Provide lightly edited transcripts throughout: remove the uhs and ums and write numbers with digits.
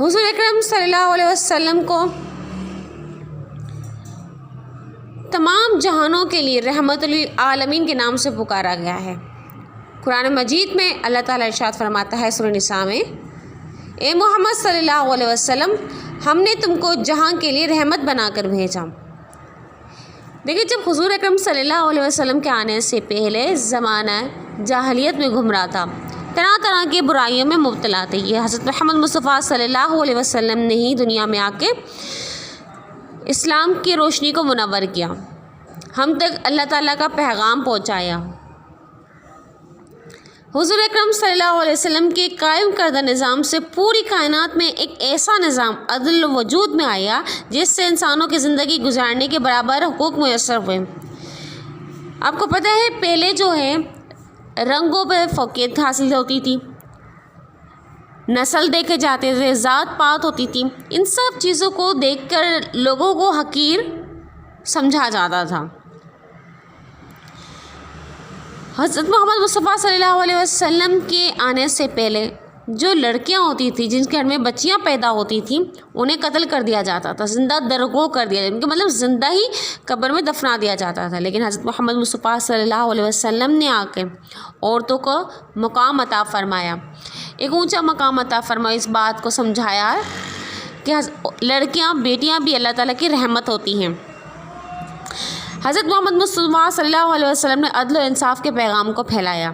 حضور اکرم صلی اللہ علیہ وسلم کو تمام جہانوں کے لیے رحمت للعالمین کے نام سے پکارا گیا ہے۔ قرآن مجید میں اللہ تعالیٰ ارشاد فرماتا ہے سورہ نساء میں، اے محمد صلی اللہ علیہ وسلم، ہم نے تم کو جہاں کے لیے رحمت بنا کر بھیجا۔ دیکھیے، جب حضور اکرم صلی اللہ علیہ وسلم کے آنے سے پہلے زمانہ جاہلیت میں گھم رہا تھا، طرح طرح کی برائیوں میں مبتلا تھے، یہ حضرت محمد مصطفیٰ صلی اللہ علیہ وسلم نے ہی دنیا میں آ کے اسلام کی روشنی کو منور کیا، ہم تک اللہ تعالیٰ کا پیغام پہنچایا۔ حضور اکرم صلی اللہ علیہ وسلم کے قائم کردہ نظام سے پوری کائنات میں ایک ایسا نظام عدل وجود میں آیا جس سے انسانوں کی زندگی گزارنے کے برابر حقوق میسر ہوئے۔ آپ کو پتہ ہے پہلے جو ہے رنگوں پہ فوقیت حاصل ہوتی تھی، نسل دیکھے جاتے تھے، ذات پات ہوتی تھی، ان سب چیزوں کو دیکھ کر لوگوں کو حقیر سمجھا جاتا تھا۔ حضرت محمد مصطفیٰ صلی اللہ علیہ وسلم کے آنے سے پہلے جو لڑکیاں ہوتی تھیں، جن کے گھر میں بچیاں پیدا ہوتی تھیں، انہیں قتل کر دیا جاتا تھا، زندہ درگو کر دیا جاتا تھا، مطلب زندہ ہی قبر میں دفنا دیا جاتا تھا۔ لیکن حضرت محمد مصطفیٰ صلی اللہ علیہ وسلم نے آ کے عورتوں کو مقام عطا فرمایا، ایک اونچا مقام عطا فرمایا، اس بات کو سمجھایا کہ لڑکیاں بیٹیاں بھی اللہ تعالیٰ کی رحمت ہوتی ہیں۔ حضرت محمد مصطفیٰ صلی اللہ علیہ وسلم نے عدل و انصاف کے پیغام کو پھیلایا۔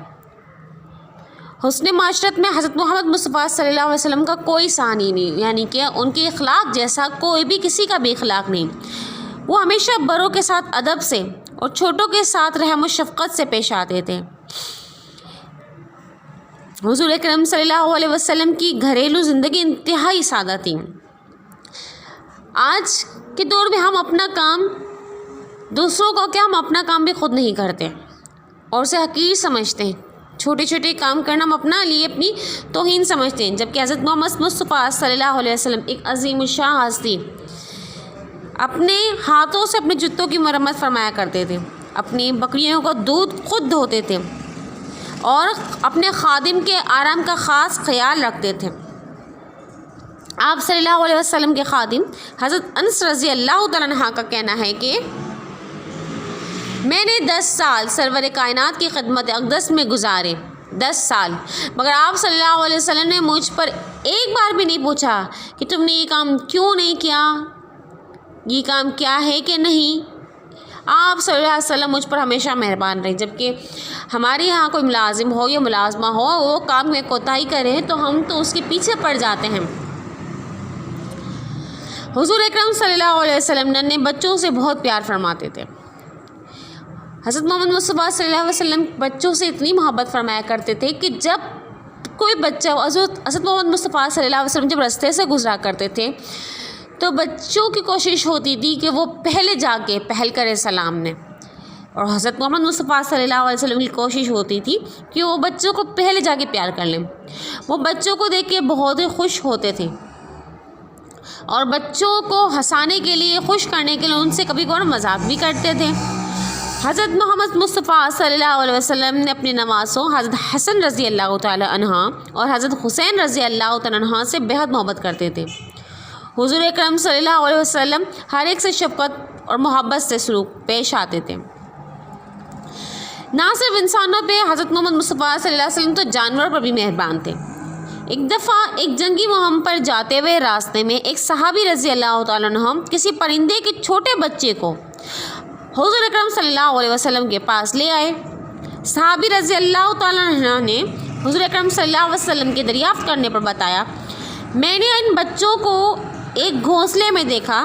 حسن معاشرت میں حضرت محمد مصطفیٰ صلی اللہ علیہ وسلم کا کوئی ثانی نہیں، یعنی کہ ان کے اخلاق جیسا کوئی بھی کسی کا بھی اخلاق نہیں۔ وہ ہمیشہ بڑوں کے ساتھ ادب سے اور چھوٹوں کے ساتھ رحم و شفقت سے پیش آتے تھے۔ حضور اکرم صلی اللہ علیہ وسلم کی گھریلو زندگی انتہائی سادہ تھی۔ آج کے دور میں ہم اپنا کام دوسروں کو کیا، ہم اپنا کام بھی خود نہیں کرتے اور اسے حقیر سمجھتے ہیں، چھوٹے چھوٹے کام کرنا ہم اپنا لیے اپنی توہین سمجھتے ہیں، جبکہ حضرت محمد مصطفیٰ صلی اللہ علیہ وسلم ایک عظیم الشان ہستی، اپنے ہاتھوں سے اپنے جوتوں کی مرمت فرمایا کرتے تھے، اپنی بکریوں کا دودھ خود دھوتے تھے اور اپنے خادم کے آرام کا خاص خیال رکھتے تھے۔ آپ صلی اللہ علیہ وسلم کے خادم حضرت انس رضی اللہ تعالیٰ عنہ کا کہنا ہے کہ میں نے 10 سال سرور کائنات کی خدمت اقدس میں گزارے، 10 سال، مگر آپ صلی اللہ علیہ وسلم نے مجھ پر ایک بار بھی نہیں پوچھا کہ تم نے یہ کام کیوں نہیں کیا، یہ کام کیا ہے کہ نہیں۔ آپ صلی اللہ علیہ وسلم مجھ پر ہمیشہ مہربان رہے، جبکہ ہمارے یہاں کوئی ملازم ہو یا ملازمہ ہو، وہ کام میں کوتاہی کرے تو ہم تو اس کے پیچھے پڑ جاتے ہیں۔ حضور اکرم صلی اللہ علیہ وسلم نے بچوں سے بہت پیار فرماتے تھے۔ حضرت محمد مصطفیٰ صلی اللہ علیہ وسلم بچوں سے اتنی محبت فرمایا کرتے تھے کہ جب کوئی بچہ حضرت محمد مصطفیٰ صلی اللہ علیہ وسلم جب راستے سے گزرا کرتے تھے تو بچوں کی کوشش ہوتی تھی کہ وہ پہلے جا کے پہل کرے سلام نے، اور حضرت محمد مصطفیٰ صلی اللہ علیہ وسلم کی کوشش ہوتی تھی کہ وہ بچوں کو پہلے جا کے پیار کر لیں۔ وہ بچوں کو دیکھ کے بہت ہی خوش ہوتے تھے اور بچوں کو ہنسانے کے لیے، خوش کرنے کے لیے ان سے کبھی کبھار مذاق بھی کرتے تھے۔ حضرت محمد مصطفیٰ صلی اللہ علیہ وسلم نے اپنے نواسوں حضرت حسن رضی اللہ تعالی عنہ اور حضرت حسین رضی اللہ تعالی عنہ سے بہت محبت کرتے تھے۔ حضور اکرم صلی اللہ علیہ وسلم ہر ایک سے شفقت اور محبت سے سلوک پیش آتے تھے۔ نہ صرف انسانوں پہ، حضرت محمد مصطفیٰ صلی اللہ علیہ وسلم تو جانوروں پر بھی مہربان تھے۔ ایک دفعہ ایک جنگی مہم پر جاتے ہوئے راستے میں ایک صحابی رضی اللہ تعالیٰ عنہ کسی پرندے کے چھوٹے بچے کو حضور اکرم صلی اللہ علیہ وسلم کے پاس لے آئے۔ صحابی رضی اللہ تعالیٰ عنہ نے حضور اکرم صلی اللہ علیہ وسلم کے دریافت کرنے پر بتایا، میں نے ان بچوں کو ایک گھونسلے میں دیکھا،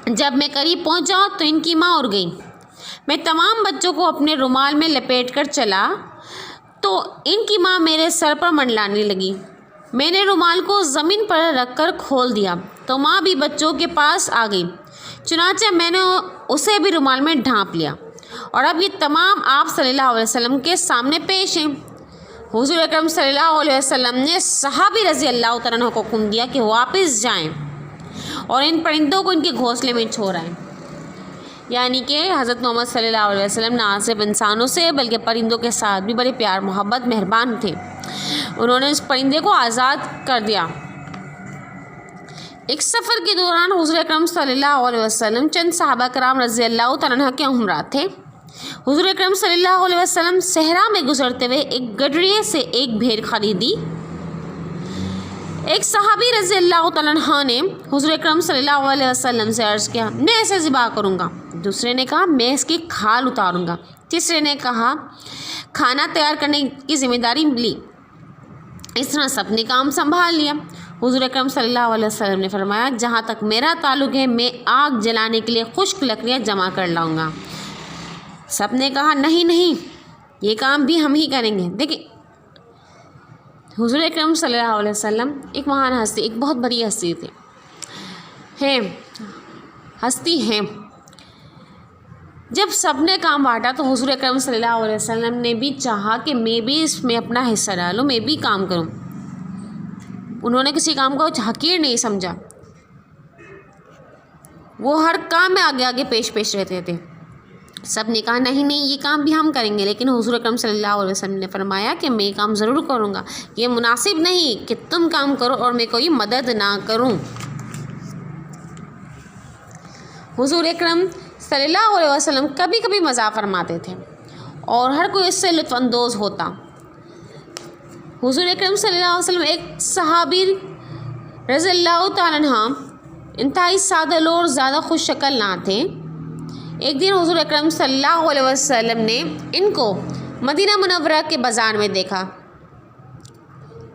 جب میں قریب پہنچا تو ان کی ماں اڑ گئی۔ میں تمام بچوں کو اپنے رومال میں لپیٹ کر چلا تو ان کی ماں میرے سر پر منڈلانے لگی۔ میں نے رومال کو زمین پر رکھ کر کھول دیا تو ماں بھی بچوں کے پاس آ گئی، چنانچہ میں نے اسے بھی رومال میں ڈھانپ لیا، اور اب یہ تمام آپ صلی اللہ علیہ وسلم کے سامنے پیش ہیں۔ حضور اکرم صلی اللہ علیہ وسلم نے صحابی رضی اللہ تعالیٰ عنہ کو حکم دیا کہ واپس جائیں اور ان پرندوں کو ان کے گھونسلے میں چھوڑائیں، یعنی کہ حضرت محمد صلی اللہ علیہ وسلم نہ صرف انسانوں سے بلکہ پرندوں کے ساتھ بھی بڑے پیار محبت مہربان تھے۔ انہوں نے اس پرندے کو آزاد کر دیا ایک سفر کے دوران حضور اکرم صلی اللہ علیہ وسلم چند صحابہ کرام رضی اللہ تعالیٰ عنہ کے ہمراہ تھے۔ حضور اکرم صلی اللہ علیہ وسلم صحرا میں گزرتے ہوئے ایک گڈریے سے ایک بھیڑ خریدی۔ ایک صحابی رضی اللہ تعالیٰ عنہ نے حضور اکرم صلی اللہ علیہ وسلم سے عرض کیا، میں اسے ذبح کروں گا۔ دوسرے نے کہا، میں اس کی کھال اتاروں گا۔ تیسرے نے کہا، کھانا تیار کرنے کی ذمہ داری لی۔ اس طرح سب نے کام سنبھال لیا۔ حضور اکرم صلی اللہ علیہ وسلم نے فرمایا، جہاں تک میرا تعلق ہے میں آگ جلانے کے لیے خشک لکڑیاں جمع کر لاؤں گا۔ سب نے کہا، نہیں نہیں، یہ کام بھی ہم ہی کریں گے۔ دیکھیں، حضور اکرم صلی اللہ علیہ وسلم ایک مہان ہستی، ایک بہت بڑی ہستی تھی، ہستی ہیں۔ جب سب نے کام بانٹا تو حضور اکرم صلی اللہ علیہ وسلم نے بھی چاہا کہ میں بھی اس میں اپنا حصہ ڈالوں، میں بھی کام کروں۔ انہوں نے کسی کام کو حقیر نہیں سمجھا، وہ ہر کام میں آگے آگے پیش رہتے تھے۔ سب نے کہا، نہیں نہیں، یہ کام بھی ہم کریں گے، لیکن حضور اکرم صلی اللہ علیہ وسلم نے فرمایا کہ میں یہ کام ضرور کروں گا، یہ مناسب نہیں کہ تم کام کرو اور میں کوئی مدد نہ کروں۔ حضور اکرم صلی اللہ علیہ وسلم کبھی کبھی مزاح فرماتے تھے اور ہر کوئی اس سے لطف اندوز ہوتا۔ حضور اکرم صلی اللہ علیہ وسلم ایک صحابی رضی اللہ تعالیٰ عنہ انتہائی سادہ لوگ اور زیادہ خوش شکل نہ تھے۔ ایک دن حضور اکرم صلی اللہ علیہ وسلم نے ان کو مدینہ منورہ کے بازار میں دیکھا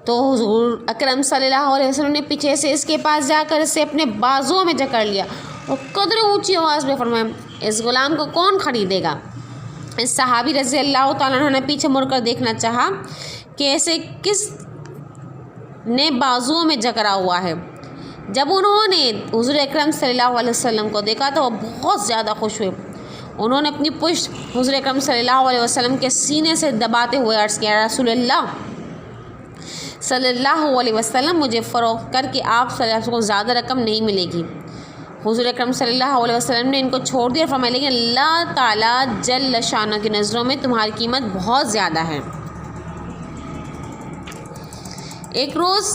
تو حضور اکرم صلی اللہ علیہ وسلم نے پیچھے سے اس کے پاس جا کر اسے اپنے بازوؤں میں جکڑ لیا اور قدر اونچی آواز میں فرمایا، اس غلام کو کون خریدے گا؟ اس صحابی رضی اللہ تعالیٰ عنہ نے پیچھے مڑ کر دیکھنا چاہا کہ ایسے کس نے بازوؤں میں جکڑا ہوا ہے۔ جب انہوں نے حضور اکرم صلی اللہ علیہ وسلم کو دیکھا تو وہ بہت زیادہ خوش ہوئے۔ انہوں نے اپنی پشت حضور اکرم صلی اللہ علیہ وسلم کے سینے سے دباتے ہوئے عرض کیا، رسول اللہ صلی اللہ علیہ وسلم، مجھے فروخت کر کے آپ صلی اللہ علیہ وسلم کو زیادہ رقم نہیں ملے گی۔ حضور اکرم صلی اللہ علیہ وسلم نے ان کو چھوڑ دیا اور فرمایا، لیکن اللہ تعالیٰ جل شانہ کی نظروں میں تمہاری قیمت بہت زیادہ ہے۔ ایک روز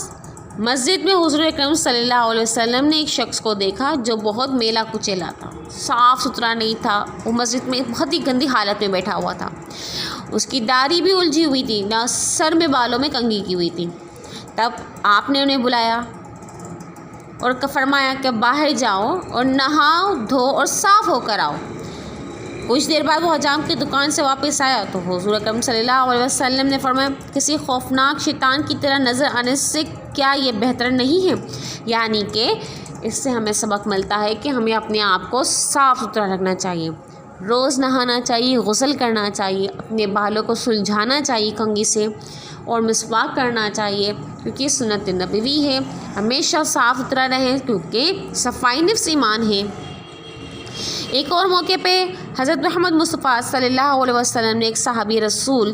مسجد میں حضور اکرم صلی اللہ علیہ وسلم نے ایک شخص کو دیکھا جو بہت میلا کچیلا تھا، صاف ستھرا نہیں تھا۔ وہ مسجد میں بہت ہی گندی حالت میں بیٹھا ہوا تھا، اس کی داڑھی بھی الجھی ہوئی تھی، نہ سر میں بالوں میں کنگھی کی ہوئی تھی۔ تب آپ نے انہیں بلایا اور فرمایا کہ باہر جاؤ اور نہاؤ دھو اور صاف ہو کر آؤ۔ کچھ دیر بعد وہ حجام کی دکان سے واپس آیا تو حضور اکرم صلی اللہ علیہ وسلم نے فرمایا، کسی خوفناک شیطان کی طرح نظر آنے سے کیا یہ بہتر نہیں ہے؟ یعنی کہ اس سے ہمیں سبق ملتا ہے کہ ہمیں اپنے آپ کو صاف ستھرا رکھنا چاہیے، روز نہانا چاہیے، غسل کرنا چاہیے، اپنے بالوں کو سلجھانا چاہیے کنگھی سے اور مسواک کرنا چاہیے، کیونکہ سنت نبوی ہے، ہمیشہ صاف ستھرا رہیں کیونکہ صفائی نفس ایمان ہے۔ ایک اور موقع پہ حضرت محمد مصطفیٰ صلی اللہ علیہ وسلم نے ایک صحابی رسول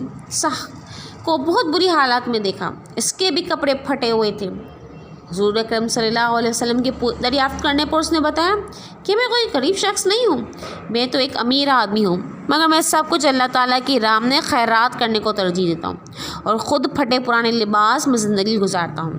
کو بہت بری حالات میں دیکھا، اس کے بھی کپڑے پھٹے ہوئے تھے۔ حضور اکرم صلی اللہ علیہ وسلم کی دریافت کرنے پر اس نے بتایا کہ میں کوئی غریب شخص نہیں ہوں، میں تو ایک امیر آدمی ہوں، مگر میں سب کچھ اللہ تعالیٰ کی راہ میں خیرات کرنے کو ترجیح دیتا ہوں اور خود پھٹے پرانے لباس میں زندگی گزارتا ہوں۔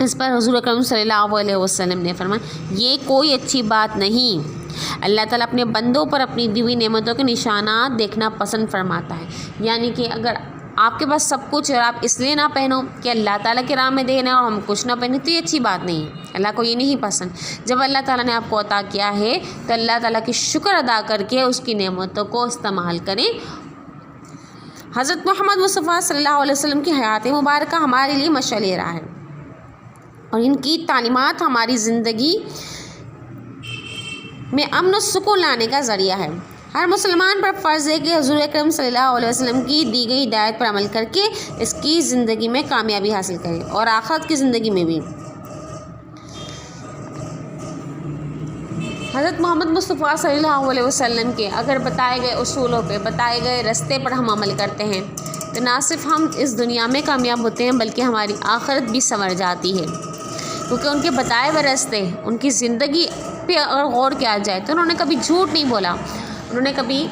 اس پر حضور اکرم صلی اللہ علیہ وسلم نے فرمایا، یہ کوئی اچھی بات نہیں۔ اللہ تعالیٰ اپنے بندوں پر اپنی دی ہوئی نعمتوں کے نشانات دیکھنا پسند فرماتا ہے، یعنی کہ اگر آپ کے پاس سب کچھ ہے اور آپ اس لیے نہ پہنو کہ اللہ تعالیٰ کی راہ میں دینا اور ہم کچھ نہ پہنیں تو یہ اچھی بات نہیں ہے، اللہ کو یہ نہیں پسند۔ جب اللہ تعالیٰ نے آپ کو عطا کیا ہے تو اللہ تعالیٰ کی شکر ادا کر کے اس کی نعمتوں کو استعمال کریں۔ حضرت محمد مصطفیٰ صلی اللہ علیہ وسلم کی حیات مبارکہ ہمارے لیے مشعل راہ ہے اور ان کی تعلیمات ہماری زندگی میں امن و سکون لانے کا ذریعہ ہے۔ ہر مسلمان پر فرض ہے کہ حضور اکرم صلی اللہ علیہ وسلم کی دی گئی ہدایت پر عمل کر کے اس کی زندگی میں کامیابی حاصل کرے اور آخرت کی زندگی میں بھی۔ حضرت محمد مصطفیٰ صلی اللہ علیہ وسلم کے اگر بتائے گئے اصولوں پہ، بتائے گئے رستے پر ہم عمل کرتے ہیں تو نہ صرف ہم اس دنیا میں کامیاب ہوتے ہیں بلکہ ہماری آخرت بھی سنور جاتی ہے، کیونکہ ان کے بتائے ہوئے رستے، ان کی زندگی پہ اگر غور کیا جائے تو انہوں نے کبھی جھوٹ نہیں بولا، انہوں نے کبھی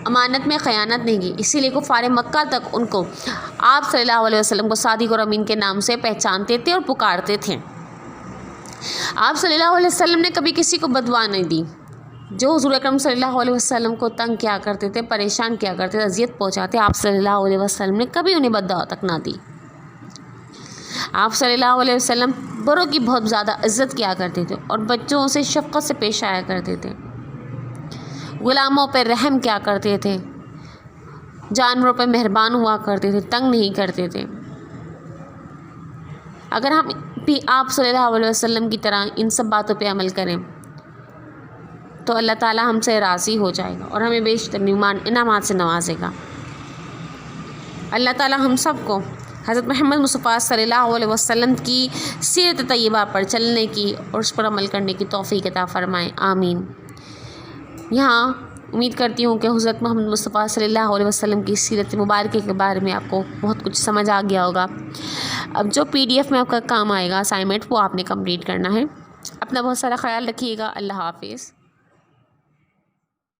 امانت میں خیانت نہیں کی، اسی لیے کفار مکہ تک ان کو آپ صلی اللہ علیہ وسلم کو صادق اور امین کے نام سے پہچانتے تھے اور پکارتے تھے۔ آپ صلی اللہ علیہ وسلم نے کبھی کسی کو بددعا نہیں دی. جو حضور اکرم صلی اللہ علیہ وسلم کو تنگ کیا کرتے تھے، پریشان کیا کرتے تھے، اذیت پہنچاتے، آپ صلی اللہ علیہ وسلم نے کبھی انہیں بددعا تک نہ دی. آپ صلی اللہ علیہ وسلم بڑوں کی بہت زیادہ عزت کیا کرتے تھے اور بچوں سے شفقت سے پیش آیا کرتے تھے. غلاموں پہ رحم کیا کرتے تھے، جانوروں پہ مہربان ہوا کرتے تھے، تنگ نہیں کرتے تھے. اگر ہم بھی آپ صلی اللہ علیہ وسلم کی طرح ان سب باتوں پہ عمل کریں تو اللہ تعالیٰ ہم سے راضی ہو جائے گا اور ہمیں بیشتر انعامات سے نوازے گا. اللہ تعالیٰ ہم سب کو حضرت محمد مصطفیٰ صلی اللہ علیہ وسلم کی سیرت طیبہ پر چلنے کی اور اس پر عمل کرنے کی توفیق عطا فرمائے. آمین. یہاں امید کرتی ہوں کہ حضرت محمد مصطفیٰ صلی اللہ علیہ وسلم کی سیرت مبارکہ کے بارے میں آپ کو بہت کچھ سمجھ آ گیا ہوگا. اب جو PDF میں آپ کا کام آئے گا اسائنمنٹ، وہ آپ نے کمپلیٹ کرنا ہے. اپنا بہت سارا خیال رکھیے گا. اللہ حافظ.